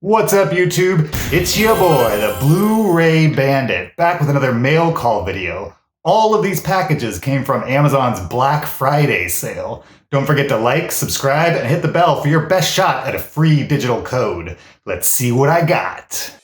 What's up, YouTube? It's your boy, the Blu-ray Bandit, back with another mail call video. All of these packages came from Amazon's Black Friday sale. Don't forget to like, subscribe, and hit the bell for your best shot at a free digital code. Let's see what I got.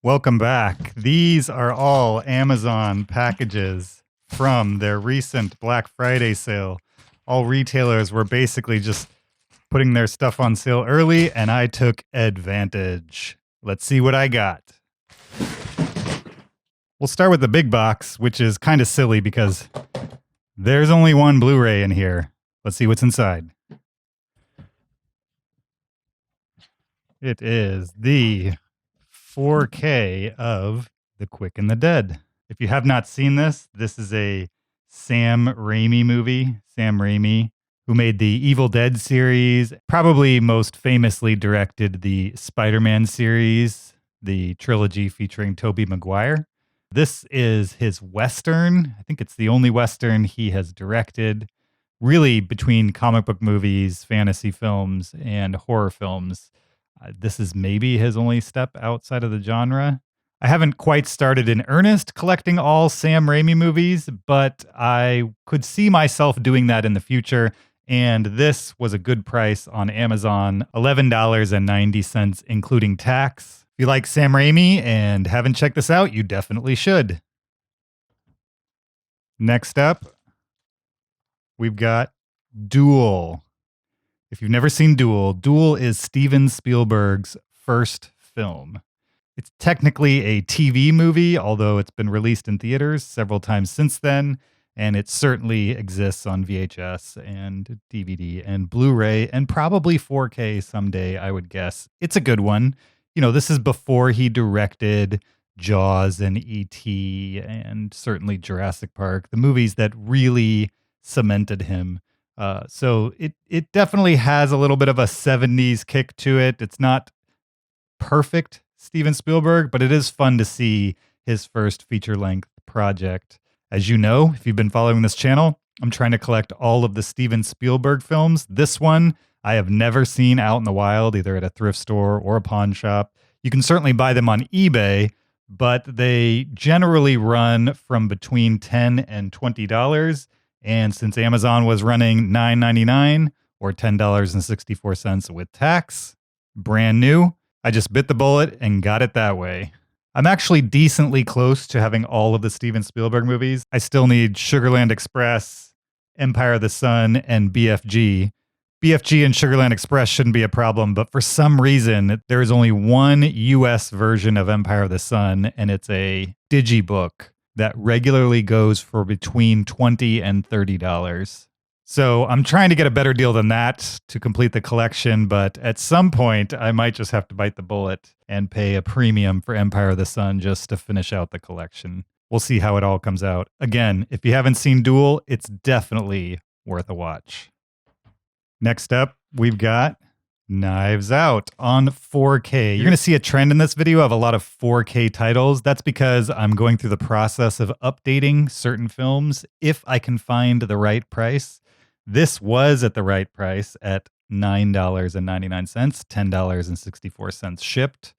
Welcome back. These are all Amazon packages from their recent Black Friday sale. All retailers were basically just putting their stuff on sale early, and I took advantage. Let's see what I got. We'll start with the big box, which is kind of silly because there's only one Blu-ray in here. Let's see what's inside. It is the 4K of The Quick and the Dead. If you have not seen this, this is a Sam Raimi movie. Sam Raimi, who made the Evil Dead series, probably most famously directed the Spider-Man series, the trilogy featuring Tobey Maguire. This is his Western. I think it's the only Western he has directed, really between comic book movies, fantasy films, and horror films. This is maybe his only step outside of the genre. I haven't quite started in earnest collecting all Sam Raimi movies, but I could see myself doing that in the future. And this was a good price on Amazon, $11.90, including tax. If you like Sam Raimi and haven't checked this out, you definitely should. Next up, we've got Duel. If you've never seen Duel, Duel is Steven Spielberg's first film. It's technically a TV movie, although it's been released in theaters several times since then, and it certainly exists on VHS and DVD and Blu-ray and probably 4K someday, I would guess. It's a good one. You know, this is before he directed Jaws and E.T. and certainly Jurassic Park, the movies that really cemented him. So it definitely has a little bit of a 70s kick to it. It's not perfect Steven Spielberg, but it is fun to see his first feature-length project. As you know, if you've been following this channel, I'm trying to collect all of the Steven Spielberg films. This one I have never seen out in the wild, either at a thrift store or a pawn shop. You can certainly buy them on eBay, but they generally run from between $10 and $20. And since Amazon was running $9.99 or $10.64 with tax, brand new, I just bit the bullet and got it that way. I'm actually decently close to having all of the Steven Spielberg movies. I still need Sugarland Express, Empire of the Sun, and BFG. BFG and Sugarland Express shouldn't be a problem, but for some reason, there is only one US version of Empire of the Sun, and it's a digibook that regularly goes for between $20 and $30. So I'm trying to get a better deal than that to complete the collection, but at some point I might just have to bite the bullet and pay a premium for Empire of the Sun just to finish out the collection. We'll see how it all comes out. Again, if you haven't seen Duel, it's definitely worth a watch. Next up, we've got Knives Out on 4K. You're going to see a trend in this video of a lot of 4K titles. That's because I'm going through the process of updating certain films if I can find the right price. This was at the right price at $9.99, $10.64 shipped.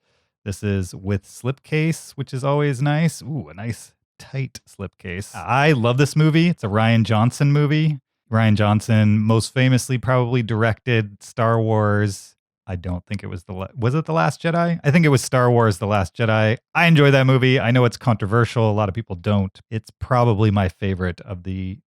This is with slipcase, which is always nice. Ooh, a nice tight slipcase. I love this movie. It's a Rian Johnson movie. Rian Johnson most famously probably directed Star Wars. I don't think it was was it The Last Jedi? I think it was Star Wars The Last Jedi. I enjoy that movie. I know it's controversial. A lot of people don't. It's probably my favorite of the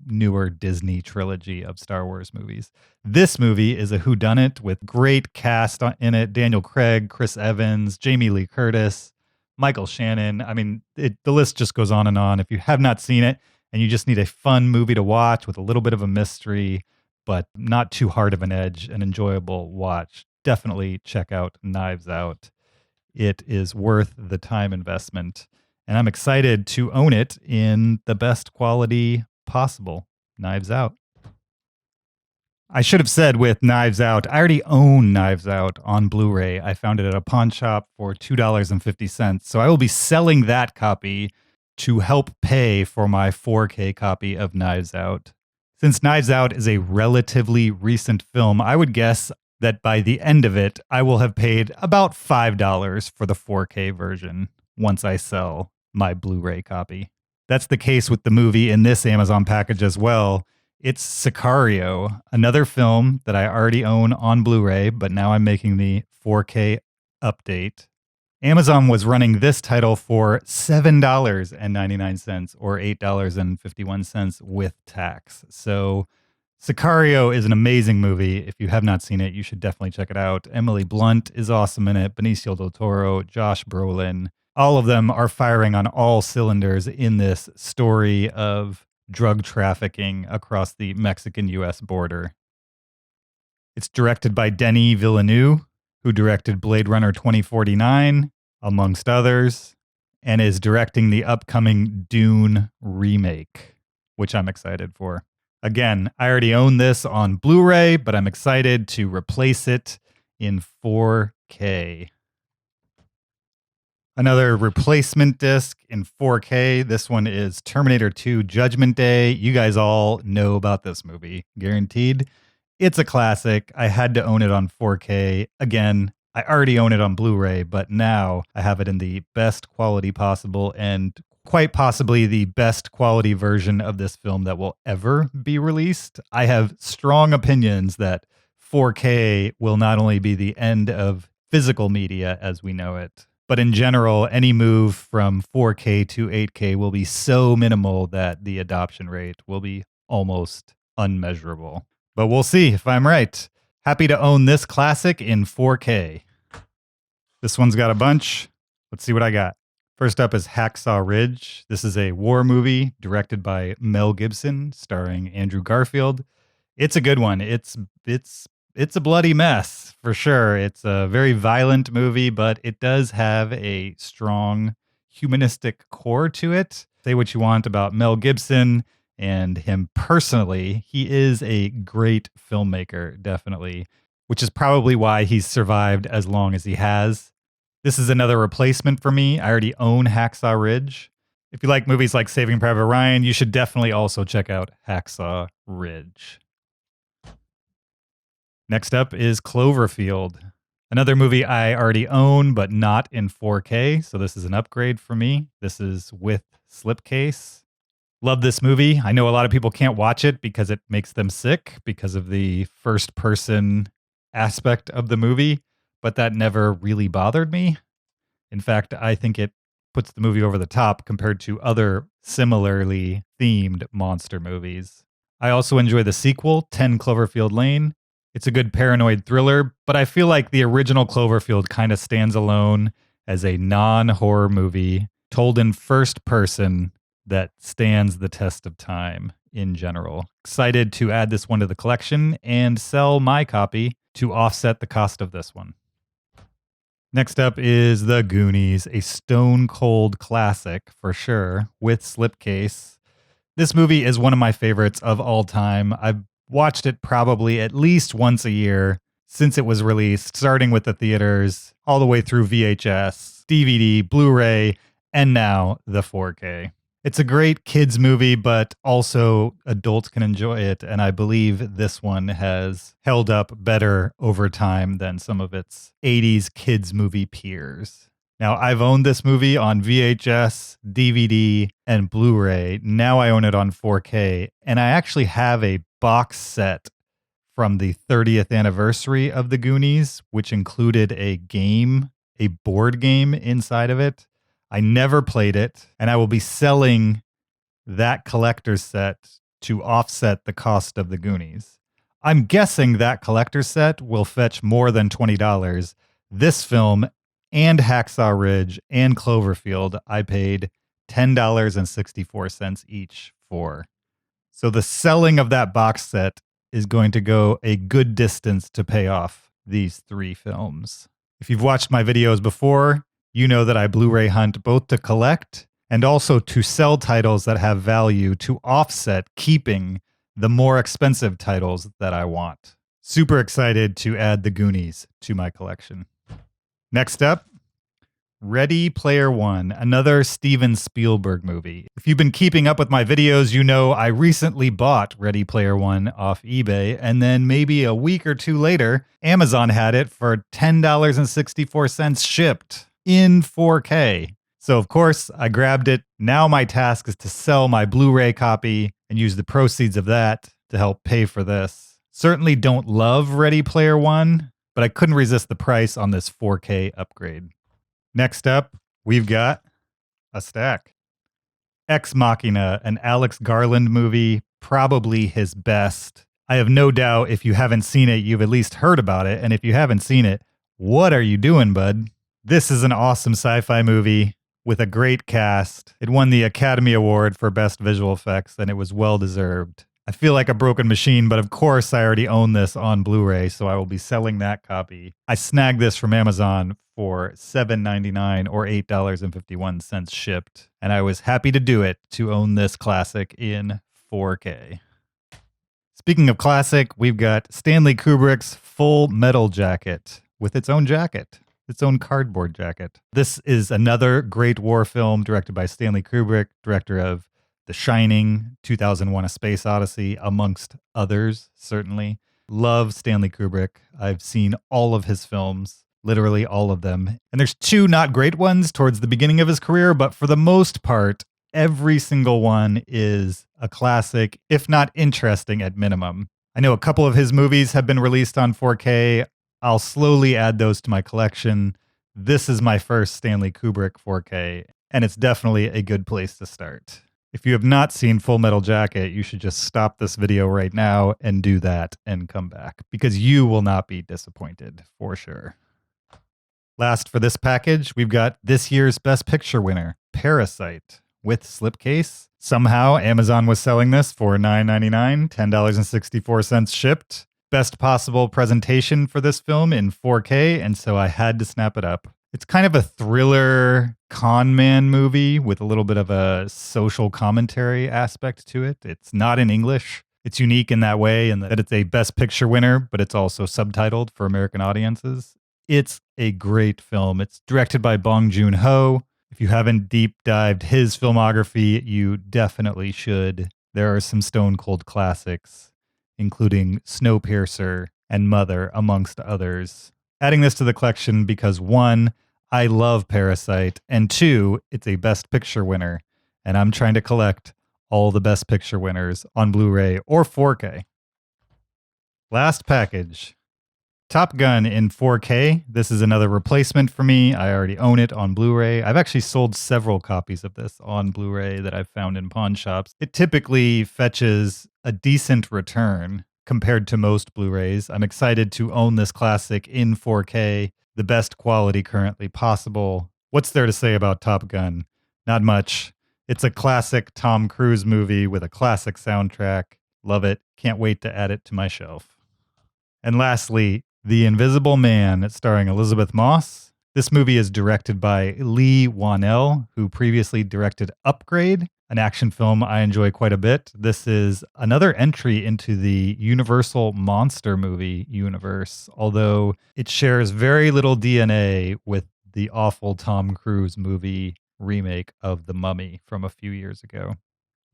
newer Disney trilogy of Star Wars movies. This movie is a whodunit with great cast in it. Daniel Craig, Chris Evans, Jamie Lee Curtis, Michael Shannon. I mean, the list just goes on and on. If you have not seen it, and you just need a fun movie to watch with a little bit of a mystery, but not too hard of an edge, an enjoyable watch, definitely check out Knives Out. It is worth the time investment, and I'm excited to own it in the best quality possible. Knives Out. I should have said with Knives Out, I already own Knives Out on Blu-ray. I found it at a pawn shop for $2.50. So I will be selling that copy to help pay for my 4K copy of Knives Out. Since Knives Out is a relatively recent film, I would guess that by the end of it, I will have paid about $5 for the 4K version once I sell my Blu-ray copy. That's the case with the movie in this Amazon package as well. It's Sicario, another film that I already own on Blu-ray, but now I'm making the 4K update. Amazon was running this title for $7.99 or $8.51 with tax. So Sicario is an amazing movie. If you have not seen it, you should definitely check it out. Emily Blunt is awesome in it. Benicio del Toro, Josh Brolin. All of them are firing on all cylinders in this story of drug trafficking across the Mexican-U.S. border. It's directed by Denis Villeneuve, who directed Blade Runner 2049, amongst others, and is directing the upcoming Dune remake, which I'm excited for. Again, I already own this on Blu-ray, but I'm excited to replace it in 4K. Another replacement disc in 4K. This one is Terminator 2 Judgment Day. You guys all know about this movie, guaranteed. It's a classic. I had to own it on 4K. Again, I already own it on Blu-ray, but now I have it in the best quality possible and quite possibly the best quality version of this film that will ever be released. I have strong opinions that 4K will not only be the end of physical media as we know it, but in general, any move from 4K to 8K will be so minimal that the adoption rate will be almost unmeasurable. But we'll see if I'm right. Happy to own this classic in 4K. This one's got a bunch. Let's see what I got. First up is Hacksaw Ridge. This is a war movie directed by Mel Gibson, starring Andrew Garfield. It's a good one. It's a bloody mess, for sure. It's a very violent movie, but it does have a strong humanistic core to it. Say what you want about Mel Gibson and him personally. He is a great filmmaker, definitely, which is probably why he's survived as long as he has. This is another replacement for me. I already own Hacksaw Ridge. If you like movies like Saving Private Ryan, you should definitely also check out Hacksaw Ridge. Next up is Cloverfield, another movie I already own, but not in 4K. So this is an upgrade for me. This is with slipcase. Love this movie. I know a lot of people can't watch it because it makes them sick because of the first person aspect of the movie, but that never really bothered me. In fact, I think it puts the movie over the top compared to other similarly themed monster movies. I also enjoy the sequel, 10 Cloverfield Lane. It's a good paranoid thriller, but I feel like the original Cloverfield kind of stands alone as a non-horror movie told in first person that stands the test of time in general. Excited to add this one to the collection and sell my copy to offset the cost of this one. Next up is The Goonies, a stone cold classic for sure with slipcase. This movie is one of my favorites of all time. I've watched it probably at least once a year since it was released, starting with the theaters, all the way through VHS, DVD, Blu-ray, and now the 4K. It's a great kids movie, but also adults can enjoy it, and I believe this one has held up better over time than some of its 80s kids movie peers. Now, I've owned this movie on VHS, DVD, and Blu-ray. Now I own it on 4K, and I actually have a box set from the 30th anniversary of The Goonies, which included a game, a board game inside of it. I never played it, and I will be selling that collector's set to offset the cost of The Goonies. I'm guessing that collector's set will fetch more than $20. This film and Hacksaw Ridge and Cloverfield, I paid $10.64 each for. So the selling of that box set is going to go a good distance to pay off these three films. If you've watched my videos before, you know that I Blu-ray hunt both to collect and also to sell titles that have value to offset keeping the more expensive titles that I want. Super excited to add The Goonies to my collection. Next up, Ready Player One, another Steven Spielberg movie. If you've been keeping up with my videos, you know I recently bought Ready Player One off eBay, and then maybe a week or two later, Amazon had it for $10.64 shipped in 4K. So of course, I grabbed it. Now my task is to sell my Blu-ray copy and use the proceeds of that to help pay for this. Certainly don't love Ready Player One, but I couldn't resist the price on this 4K upgrade. Next up, we've got a stack. Ex Machina, an Alex Garland movie, probably his best. I have no doubt if you haven't seen it, you've at least heard about it. And if you haven't seen it, what are you doing, bud? This is an awesome sci-fi movie with a great cast. It won the Academy Award for Best Visual Effects, and it was well-deserved. I feel like a broken machine, but of course I already own this on Blu-ray, so I will be selling that copy. I snagged this from Amazon for $7.99 or $8.51 shipped, and I was happy to do it to own this classic in 4K. Speaking of classic, we've got Stanley Kubrick's Full Metal Jacket with its own jacket, its own cardboard jacket. This is another great war film directed by Stanley Kubrick, director of The Shining, 2001: A Space Odyssey, amongst others, certainly. Love Stanley Kubrick. I've seen all of his films, literally all of them. And there's two not great ones towards the beginning of his career, but for the most part, every single one is a classic, if not interesting at minimum. I know a couple of his movies have been released on 4K. I'll slowly add those to my collection. This is my first Stanley Kubrick 4K, and it's definitely a good place to start. If you have not seen Full Metal Jacket, you should just stop this video right now and do that and come back, because you will not be disappointed, for sure. Last for this package, we've got this year's Best Picture winner, Parasite, with slipcase. Somehow, Amazon was selling this for $9.99, $10.64 shipped. Best possible presentation for this film in 4K, and so I had to snap it up. It's kind of a thriller con man movie with a little bit of a social commentary aspect to it. It's not in English. It's unique in that way, in that it's a Best Picture winner, but it's also subtitled for American audiences. It's a great film. It's directed by Bong Joon-ho. If you haven't deep dived his filmography, you definitely should. There are some stone cold classics, including Snowpiercer and Mother, amongst others. Adding this to the collection because 1, I love Parasite, and 2, it's a Best Picture winner, and I'm trying to collect all the Best Picture winners on Blu-ray or 4K. Last package. Top Gun in 4K. This is another replacement for me. I already own it on Blu-ray. I've actually sold several copies of this on Blu-ray that I've found in pawn shops. It typically fetches a decent return compared to most Blu-rays. I'm excited to own this classic in 4K, the best quality currently possible. What's there to say about Top Gun? Not much. It's a classic Tom Cruise movie with a classic soundtrack. Love it. Can't wait to add it to my shelf. And lastly, The Invisible Man, starring Elizabeth Moss. This movie is directed by Lee Whannell, who previously directed Upgrade, an action film I enjoy quite a bit. This is another entry into the Universal monster movie universe, although it shares very little DNA with the awful Tom Cruise movie remake of The Mummy from a few years ago.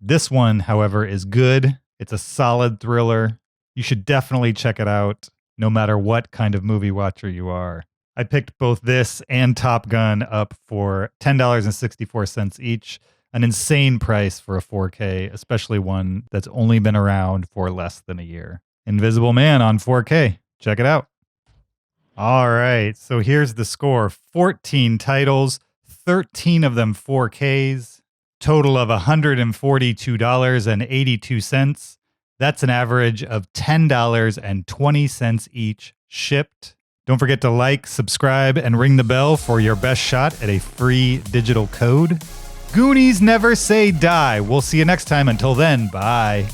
This one, however, is good. It's a solid thriller. You should definitely check it out, no matter what kind of movie watcher you are. I picked both this and Top Gun up for $10.64 each, an insane price for a 4K, especially one that's only been around for less than a year. Invisible Man on 4K. Check it out. All right, so here's the score. 14 titles, 13 of them 4Ks, total of $142.82. That's an average of $10.20 each shipped. Don't forget to like, subscribe, and ring the bell for your best shot at a free digital code. Goonies never say die. We'll see you next time. Until then, bye.